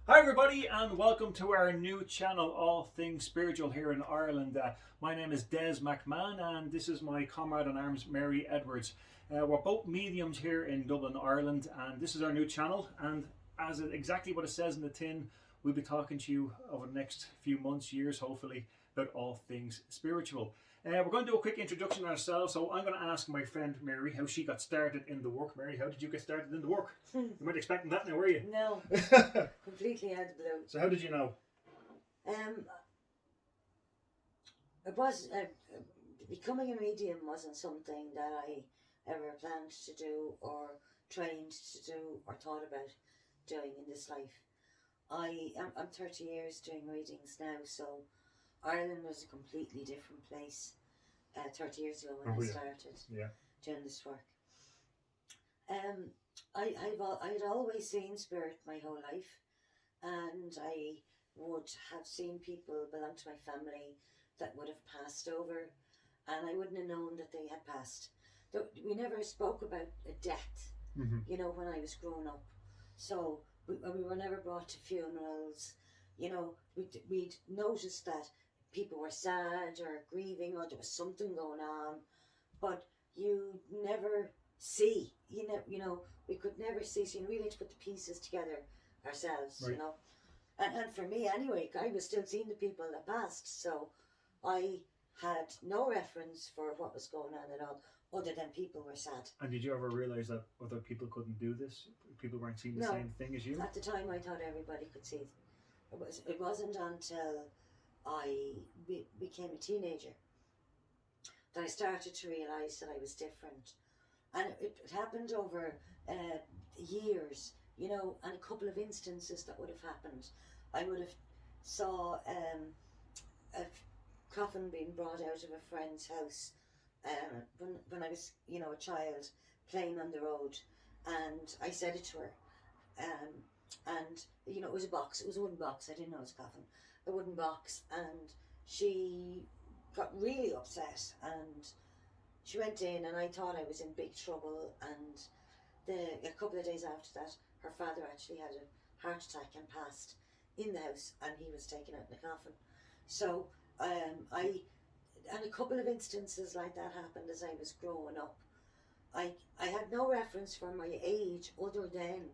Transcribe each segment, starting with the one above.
Hi everybody and welcome to our new channel, All Things Spiritual here in Ireland. My name is Des McMahon and this is my comrade in arms, Mary Edwards. We're both mediums here in Dublin, Ireland, and this is our new channel, and exactly what it says in the tin, we'll be talking to you over the next few months, years hopefully, about all things spiritual. We're going to do a quick introduction on ourselves, so I'm going to ask my friend Mary how she got started in the work. Mary, how did you get started in the work? You weren't expecting that now, were you? No, completely out of the blue. So how did you know? It was becoming a medium wasn't something that I ever planned to do or trained to do or thought about doing in this life. I'm 30 years doing readings now, so Ireland was a completely different place 30 years ago when I started doing this work. I had always seen spirit my whole life, and I would have seen people belong to my family that would have passed over, and I wouldn't have known that they had passed. We never spoke about a death, you know, when I was growing up. So we were never brought to funerals. You know, we'd noticed that people were sad or grieving or there was something going on, but you never see. You know, we could never see. So you really had to put the pieces together ourselves. Right. You know. And for me anyway, I was still seeing the people that passed, so I had no reference for what was going on at all, other than people were sad. And did you ever realise that other people couldn't do this? People weren't seeing the same thing as you? At the time I thought everybody could see it. It wasn't until I became a teenager that I started to realise that I was different. And it happened over years, you know, and a couple of instances that would have happened. I would have saw a coffin being brought out of a friend's house when I was, you know, a child playing on the road, and I said it to her, and you know, it was a box. It was a wooden box. I didn't know it was a coffin, a wooden box, and she got really upset, and she went in, and I thought I was in big trouble, and a couple of days after that, her father actually had a heart attack and passed in the house, and he was taken out in a coffin. So and a couple of instances like that happened as I was growing up. I had no reference for my age other than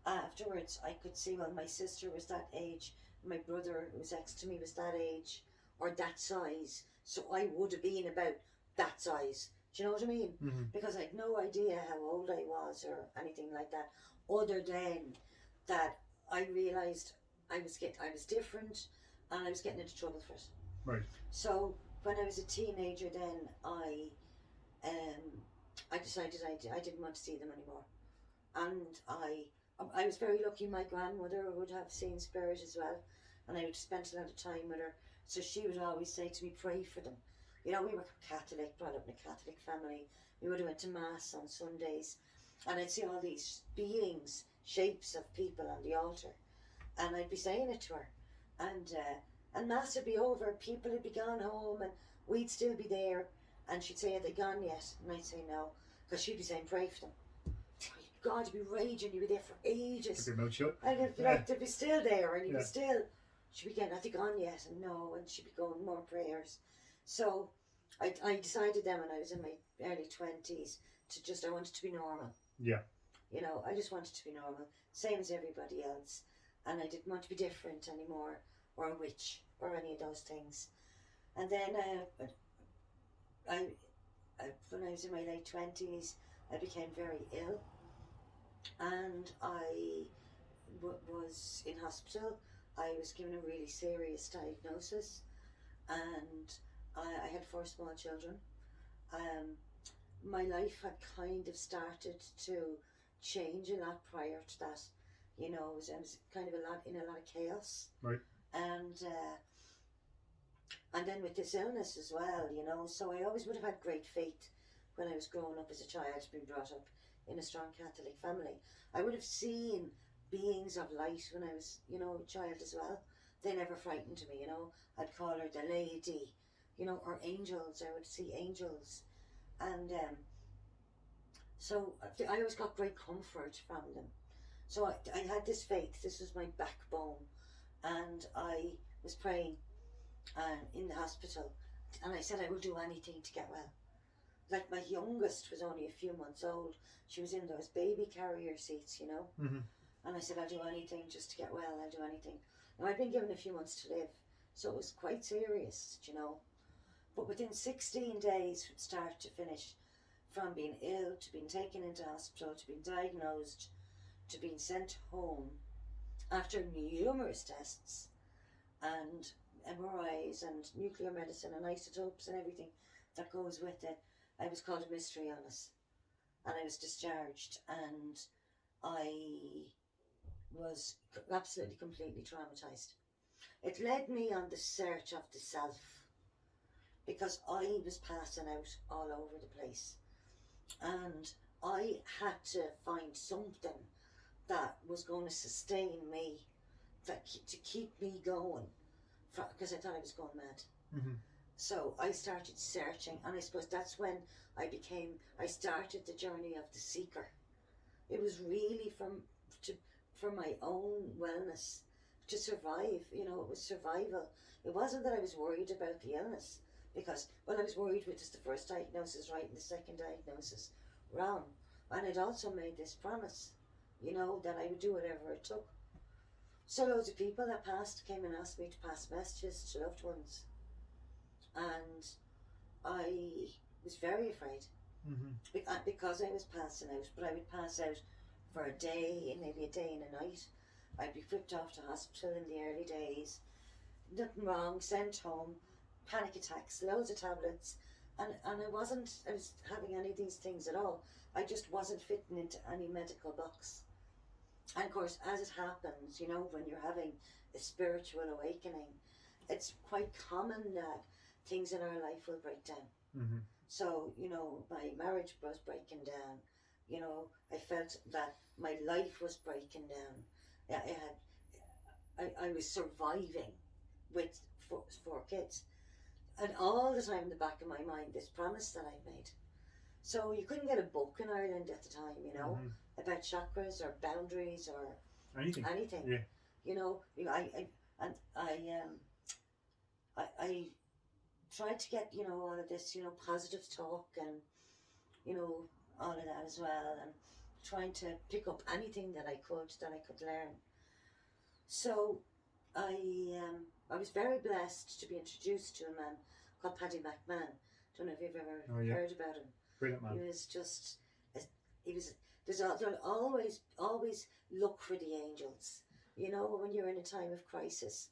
afterwards I could see, well, my sister was that age, my brother who was next to me was that age or that size, so I would have been about that size. Do you know what I mean? Mm-hmm. Because I had no idea how old I was or anything like that, other than that I realised I was different, and I was getting into trouble for it. Right. So when I was a teenager, then I decided I didn't want to see them anymore, and I was very lucky. My grandmother would have seen spirit as well, and I would spend a lot of time with her. So she would always say to me, "Pray for them." You know, we were Catholic, brought up in a Catholic family. We would have went to mass on Sundays, and I'd see all these beings, shapes of people on the altar, and I'd be saying it to her, and mass would be over, people would be gone home, and we'd still be there, and she'd say, "Are they gone yet?" And I'd say no, because she'd be saying, "Pray for them." God, you'd be raging, you'd be there for ages. Your mouth shut. And they'd be still there, and you'd be still. She'd be getting, "Are they gone yet?" And no, and she'd be going, "More prayers." So I decided then when I was in my early 20s I wanted to be normal. Yeah. You know, I just wanted to be normal, same as everybody else, and I didn't want to be different anymore, or a witch, or any of those things. And then when I was in my late 20s, I became very ill, and I was in hospital. I was given a really serious diagnosis, and I had 4 small children. My life had kind of started to change a lot prior to that. You know, I was kind of in a lot of chaos. Right. And then with this illness as well, you know, so I always would have had great faith when I was growing up as a child, being brought up in a strong Catholic family. I would have seen beings of light when I was, you know, a child as well. They never frightened me, you know. I'd call her the lady, you know, or angels. I would see angels, and so I always got great comfort from them. So I had this faith, this was my backbone, and I was praying in the hospital, and I said I will do anything to get well. Like my youngest was only a few months old, she was in those baby carrier seats, you know, and I said I'll do anything just to get well, I'll do anything. Now I'd been given a few months to live, so it was quite serious, you know, but within 16 days from start to finish, from being ill to being taken into hospital to being diagnosed to being sent home after numerous tests and MRIs and nuclear medicine and isotopes and everything that goes with it, I was called a mystery illness, and I was discharged, and I was absolutely completely traumatized. It led me on the search of the self, because I was passing out all over the place, and I had to find something that was going to sustain me, to keep me going, because I thought I was going mad. So I started searching, and I suppose that's when I started the journey of the seeker. It was really for my own wellness, to survive, you know, it was survival. It wasn't that I was worried about the illness, because, well, I was worried with just the first diagnosis right and the second diagnosis wrong. And I'd also made this promise, you know, that I would do whatever it took. So loads of people that passed came and asked me to pass messages to loved ones. And I was very afraid, because I was passing out, but I would pass out for a day, maybe a day and a night. I'd be whipped off to hospital in the early days, nothing wrong, sent home, panic attacks, loads of tablets, and I was having any of these things at all. I just wasn't fitting into any medical box. And of course, as it happens, you know, when you're having a spiritual awakening, it's quite common that things in our life will break down. So, you know, my marriage was breaking down. You know, I felt that my life was breaking down. I was surviving with four kids, and all the time in the back of my mind, this promise that I'd made. So you couldn't get a book in Ireland at the time, you know, about chakras or boundaries or anything. Yeah. You know, I tried to get, you know, all of this, you know, positive talk and, you know, all of that as well, and trying to pick up anything that I could learn. So I was very blessed to be introduced to a man called Paddy McMahon. Don't know if you've ever heard about him. Brilliant man. There's always look for the angels. You know, when you're in a time of crisis,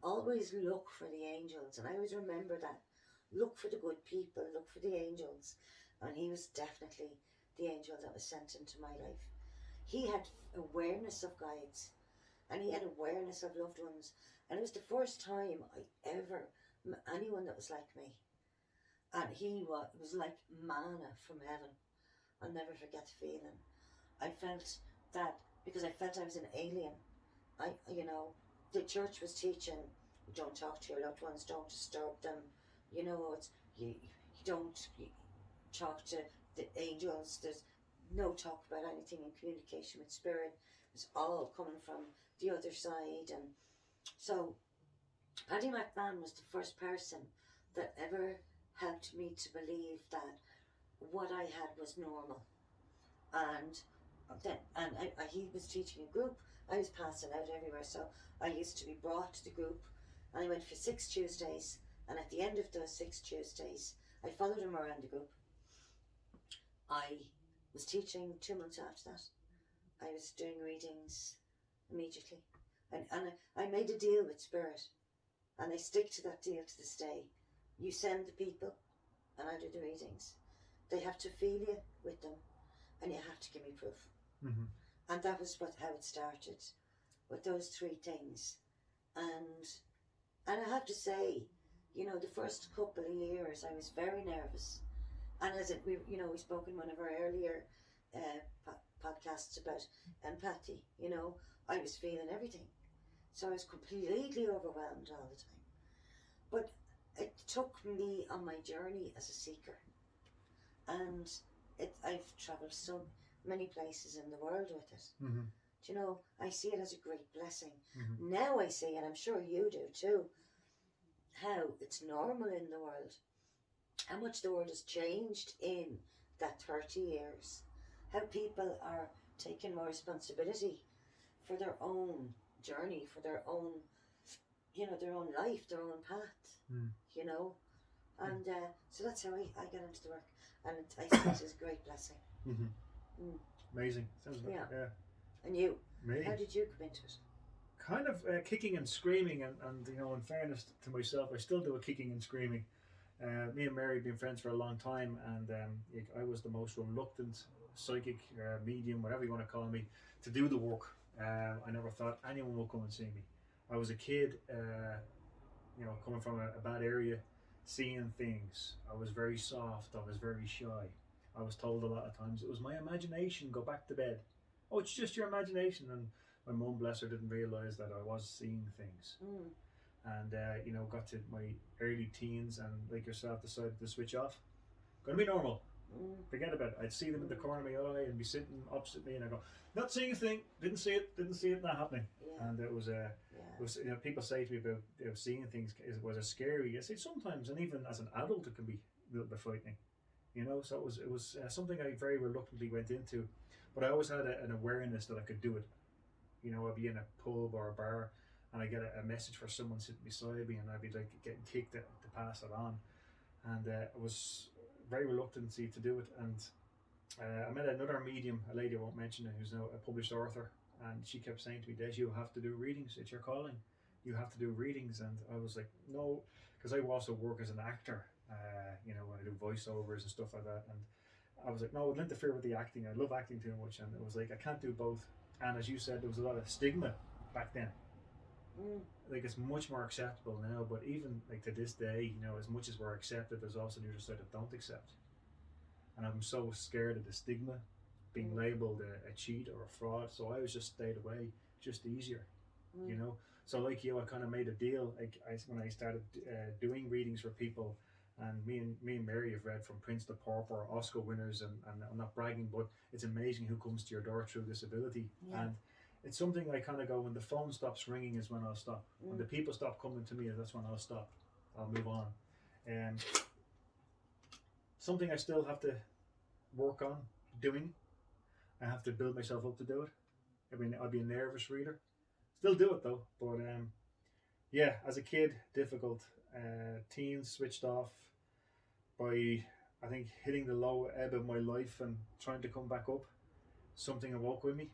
always look for the angels. And I always remember that. Look for the good people, look for the angels. And he was definitely the angel that was sent into my life. He had awareness of guides, and he had awareness of loved ones. And it was the first time I ever met anyone that was like me. And he was like manna from heaven. I'll never forget the feeling. I felt that, because I felt I was an alien. You know, the church was teaching, don't talk to your loved ones, don't disturb them. You know, you don't talk to the angels. There's no talk about anything in communication with spirit. It's all coming from the other side. And so Paddy McMahon was the first person that ever helped me to believe that what I had was normal. And he was teaching a group. I was passing out everywhere, so I used to be brought to the group, and I went for 6 Tuesdays, and at the end of those 6 Tuesdays, I followed him around the group. I was teaching 2 months after that. I was doing readings immediately, and I made a deal with Spirit, and I stick to that deal to this day. You send the people, and I do the readings. They have to feel you with them, and you have to give me proof. And that was how it started, with those 3 things. And I have to say, you know, the first couple of years I was very nervous. And we spoke in one of our earlier podcasts about empathy. You know, I was feeling everything, so I was completely overwhelmed all the time. But it took me on my journey as a seeker, and I've travelled so many places in the world with it. Do you know, I see it as a great blessing. Mm-hmm. Now I see, and I'm sure you do too, how it's normal in the world. How much the world has changed in that 30 years. How people are taking more responsibility for their own journey, for their own, their own life, their own path, Mm. And so that's how I got into the work. And I see it as a great blessing. Mm-hmm. Mm. Amazing. Sounds good. Yeah. And you? Me? How did you come into it? Kind of kicking and screaming, and in fairness to myself, I still do a kicking and screaming. Me and Mary have been friends for a long time, and I was the most reluctant psychic, medium, whatever you want to call me, to do the work. I never thought anyone would come and see me. I was a kid, coming from a bad area, seeing things. I was very soft. I was very shy. I was told a lot of times it was my imagination. Go back to bed. Oh, it's just your imagination. And my mum, bless her, didn't realise that I was seeing things. Mm. And got to my early teens, and like yourself, decided to switch off. Gonna be normal. Forget about it. I'd see them in the corner of my eye and be sitting opposite me, and I go, not seeing a thing. Didn't see it. Not happening. Yeah. And it was people say to me about seeing things. Was it scary? I say sometimes, and even as an adult, it can be a little bit frightening. So it was something I very reluctantly went into, but I always had an awareness that I could do it. I'd be in a pub or a bar, and I get a message for someone sitting beside me, and I'd be like getting kicked to pass it on, and I was very reluctant to do it. And I met another medium, a lady I won't mention, who's now a published author, and she kept saying to me, Des, you have to do readings. It's your calling. You have to do readings. And I was like, no, because I also work as an actor. When I do voiceovers and stuff like that, and I was like, no, it would interfere with the acting. I love acting too much, and it was like I can't do both. And as you said, there was a lot of stigma back then. Like it's much more acceptable now, but even like to this day, as much as we're accepted, there's also the other side that don't accept. And I'm so scared of the stigma, being labelled a cheat or a fraud. So I always just stayed away, just easier, So like you, I kind of made a deal. Like when I started doing readings for people, and me and Mary have read from Prince to Pauper, Oscar winners, and I'm not bragging, but it's amazing who comes to your door through disability. Yeah. And it's something I kind of go, when the phone stops ringing is when I'll stop. When the people stop coming to me, that's when I'll stop. I'll move on. And something I still have to work on doing. I have to build myself up to do it. I mean, I'll be a nervous reader. Still do it though. But as a kid, difficult. Teens switched off by, I think, hitting the low ebb of my life and trying to come back up. Something awoke with me.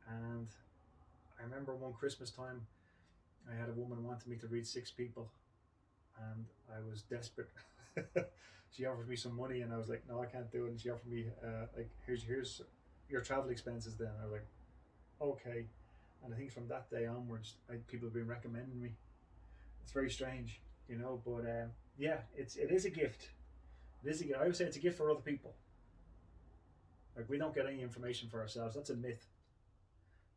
And I remember one Christmas time, I had a woman wanted me to read 6 people, and I was desperate. She offered me some money, and I was like, no, I can't do it. And she offered me here's your travel expenses. Then I was like, okay. And I think from that day onwards, people have been recommending me. It's very strange, But it is a gift. It is a gift. I would say it's a gift for other people. Like we don't get any information for ourselves. That's a myth.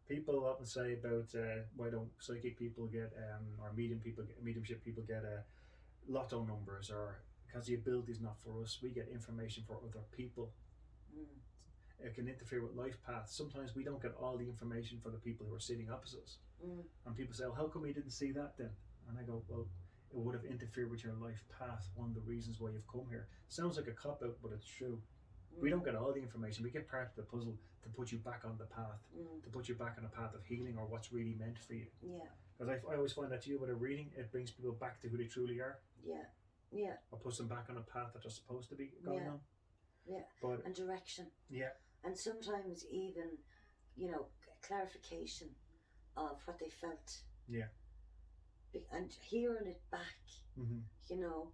People often say about why don't psychic people get or mediumship people get lotto numbers, or because the ability is not for us. We get information for other people. It can interfere with life paths. Sometimes we don't get all the information for the people who are sitting opposite us. And people say, well, how come we didn't see that then? And I go, well, it would have interfered with your life path. One of the reasons why you've come here. Sounds like a cop-out, but it's true. We don't get all the information. We get part of the puzzle to put you back on the path, to put you back on a path of healing or what's really meant for you. Yeah. Because I always find that too, with a reading, it brings people back to who they truly are. Yeah. Yeah. Or puts them back on a path that they're supposed to be going on. Yeah. But and direction. Yeah. And sometimes even, clarification of what they felt. Yeah. And hearing it back,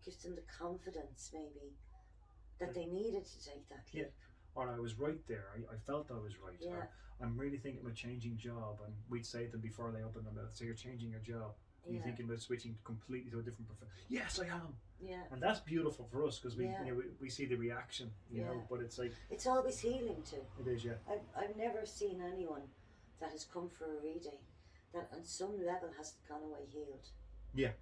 gives them the confidence maybe that they needed to take that leap. Yeah. Or I was right there. I felt I was right. Yeah. Or I'm really thinking about changing job, and we'd say to them before they open their mouth, so you're changing your job. You're thinking about switching completely to a different profession. Yes, I am. Yeah. And that's beautiful for us because we see the reaction, but it's like... It's always healing too. It is, yeah. I've never seen anyone that has come for a reading that on some level has gone away healed. Yeah.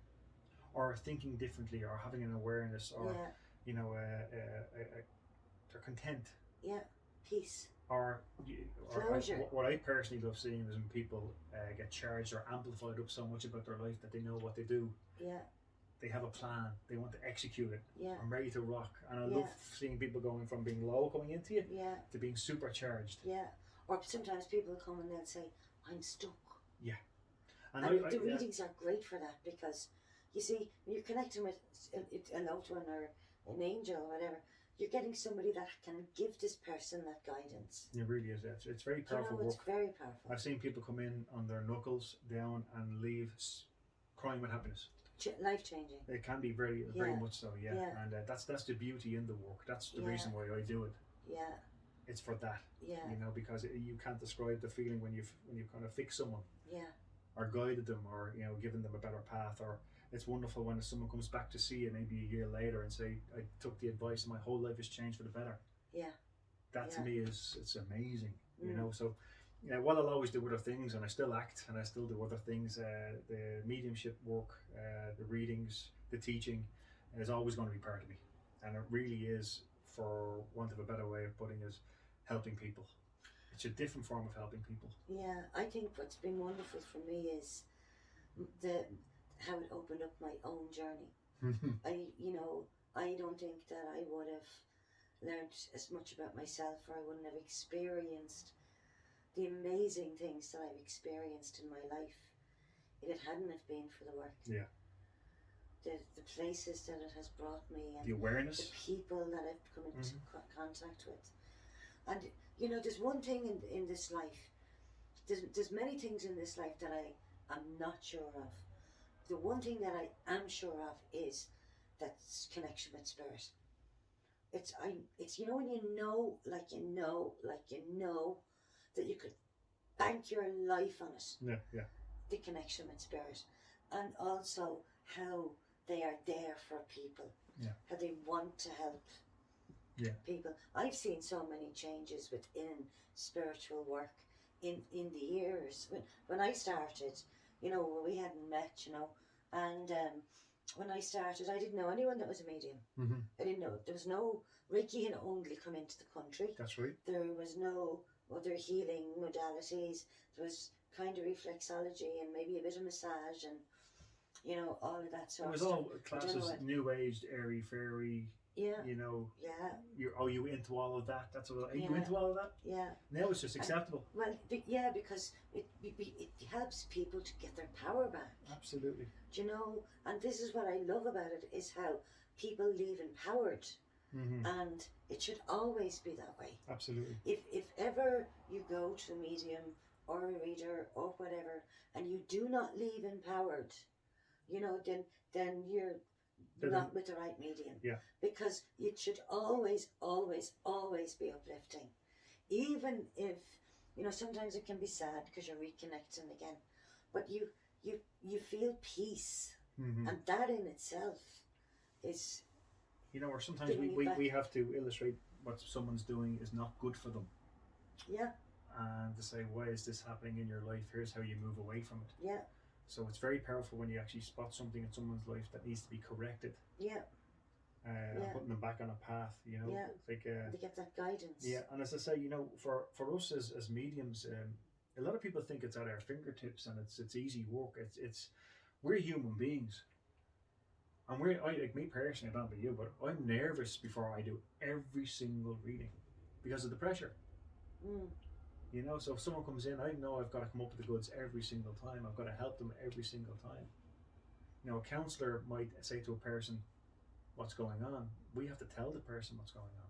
Or thinking differently, or having an awareness, or, they're content. Yeah. Peace. or, Closure. what I personally love seeing is when people get charged or amplified up so much about their life that they know what they do. Yeah. They have a plan. They want to execute it. Yeah. I'm ready to rock. And I Yeah. love seeing people going from being low coming into it Yeah. to being supercharged. Yeah. Or sometimes people come and they'll say, I'm stuck. Yeah. And the readings are great for that, because you see, when you're connecting with a loved one or an angel or whatever, you're getting somebody that can give this person that guidance. It really is. It's very powerful It's work. very powerful. I've seen people come in on their knuckles down and leave crying with happiness. Life changing. It can be very much so, yeah. And that's the beauty in the work. That's the reason why I do it. Yeah. It's for that. Yeah. You know, because you can't describe the feeling when you kind of fix someone. Yeah. Or guided them, or given them a better path. Or it's wonderful when someone comes back to see you maybe a year later and say, I took the advice and my whole life has changed for the better. Yeah. That to me it's amazing. You know, so while I'll always do other things, and I still act and I still do other things, the mediumship work, the readings, the teaching is always going to be part of me. And it really is, for want of a better way of putting it, helping people. It's a different form of helping people. Yeah, I think what's been wonderful for me is how it opened up my own journey. I don't think that I would have learned as much about myself, or I wouldn't have experienced the amazing things that I've experienced in my life if it hadn't have been for the work. Yeah. The places that it has brought me, and the awareness, the people that I've come into contact with. And there's one thing in this life. There's many things in this life that I am not sure of. The one thing that I am sure of is that connection with spirit. It's when you know that you could bank your life on it. Yeah. The connection with spirit, and also how they are there for people. Yeah. How they want to help. Yeah. People. I've seen so many changes within spiritual work in the years. When I started, we hadn't met, and when I started, I didn't know anyone that was a medium. I didn't know. There was no Reiki had only come into the country. That's right. There was no other healing modalities. There was kind of reflexology and maybe a bit of massage and all of that sort of stuff. It was all classes, new age, airy fairy. Yeah. Yeah. Are you into all of that? Are you Yeah. into all of that? Yeah. Now it's just acceptable. Because it helps people to get their power back. Absolutely. And this is what I love about it, is how people leave empowered. And it should always be that way. Absolutely. If ever you go to a medium or a reader or whatever, and you do not leave empowered, then you're not with the right medium. Yeah. Because it should always, always, always be uplifting. Even if, sometimes it can be sad because you're reconnecting again. But you feel peace. And that in itself is... or sometimes we have to illustrate what someone's doing is not good for them. Yeah. And to say, why is this happening in your life? Here's how you move away from it. Yeah. So it's very powerful when you actually spot something in someone's life that needs to be corrected. Yeah. Putting them back on a path, Yeah. Like, they get that guidance. Yeah, and as I say, for us as mediums, a lot of people think it's at our fingertips and it's easy work. It's we're human beings. And like me personally, I don't know about you, but I'm nervous before I do every single reading because of the pressure. So if someone comes in, I know I've got to come up with the goods every single time. I've got to help them every single time. A counsellor might say to a person, what's going on? We have to tell the person what's going on.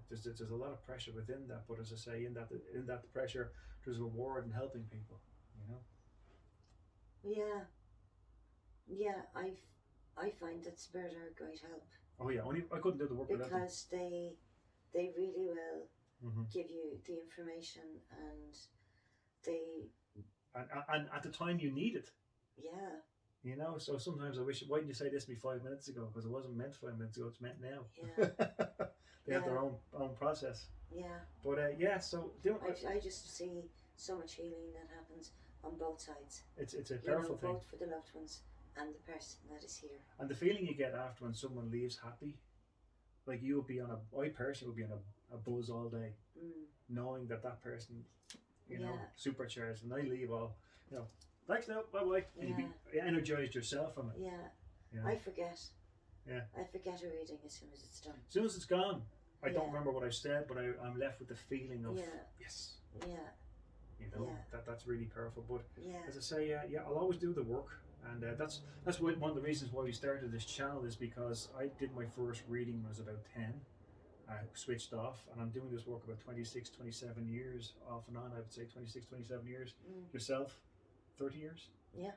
There's a lot of pressure within that, but as I say, in that pressure, there's a reward in helping people. Yeah. Yeah, I find that spirit are a great help. Oh yeah, I couldn't do the work without them. Because they really will give you the information, and and at the time you need it. Yeah. So sometimes I wish, why didn't you say this to me 5 minutes ago? Because it wasn't meant 5 minutes ago, it's meant now. Yeah. They have their own process. Yeah. But so I just see so much healing that happens on both sides. It's a powerful thing. Both for the loved ones and the person that is here. And the feeling you get after when someone leaves happy, like I personally would be on a buzz all day, knowing that person, supercharged, and I leave all, thanks now, bye bye, and you be energized yourself from it. Yeah. I forget. Yeah. I forget a reading as soon as it's done. As soon as it's gone, I don't remember what I've said, but I'm left with the feeling of yes. Yeah. That's really powerful. But as I say, I'll always do the work, and that's one of the reasons why we started this channel, is because I did my first reading when I was about 10. I switched off, and I'm doing this work about 26, 27 years off and on. I would say 26, 27 years. Yourself, 30 years. Yeah.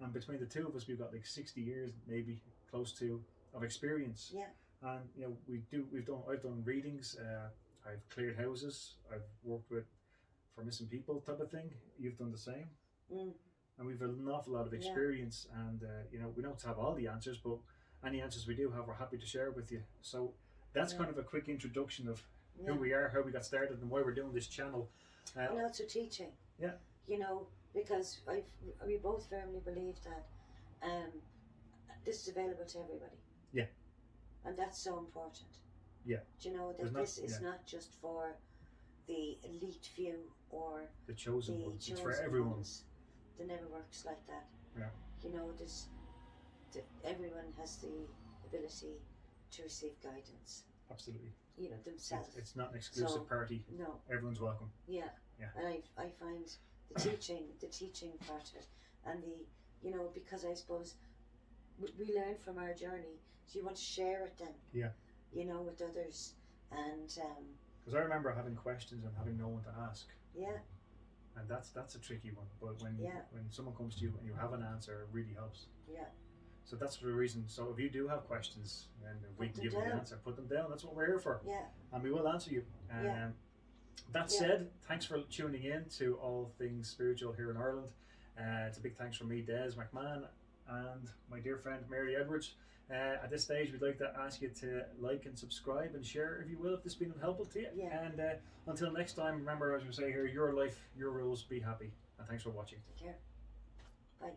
And between the two of us, we've got like 60 years, maybe close to, of experience. Yeah. And I've done readings. I've cleared houses. I've worked for missing people type of thing. You've done the same. And we've an awful lot of experience. And we don't have all the answers, but any answers we do have, we're happy to share with you. So that's kind of a quick introduction of who we are, how we got started, and why we're doing this channel. And also teaching. Yeah. Because we both firmly believe that this is available to everybody. Yeah. And that's so important. Yeah. Do you know that this is not just for the elite few or the chosen ones? It's for everyone. It never works like that. Yeah. Everyone has the ability to receive guidance. Absolutely. Themselves. It's not an exclusive party. No. Everyone's welcome. Yeah. Yeah. And I find the teaching part of it, and because I suppose we learn from our journey, so you want to share it then. Yeah. With others, and because I remember having questions and having no one to ask. Yeah. And that's a tricky one. But when someone comes to you and you have an answer, it really helps. Yeah. So that's the reason. So if you do have questions and we can give you the answer, put them down. That's what we're here for. Yeah. And we will answer you. That said, thanks for tuning in to All Things Spiritual here in Ireland. It's a big thanks from me, Des McMahon, and my dear friend Mary Edwards. At this stage, we'd like to ask you to like and subscribe and share, if you will, if this has been helpful to you. Yeah. And until next time, remember, as we say here, your life, your rules, be happy. And thanks for watching. Take care. Bye.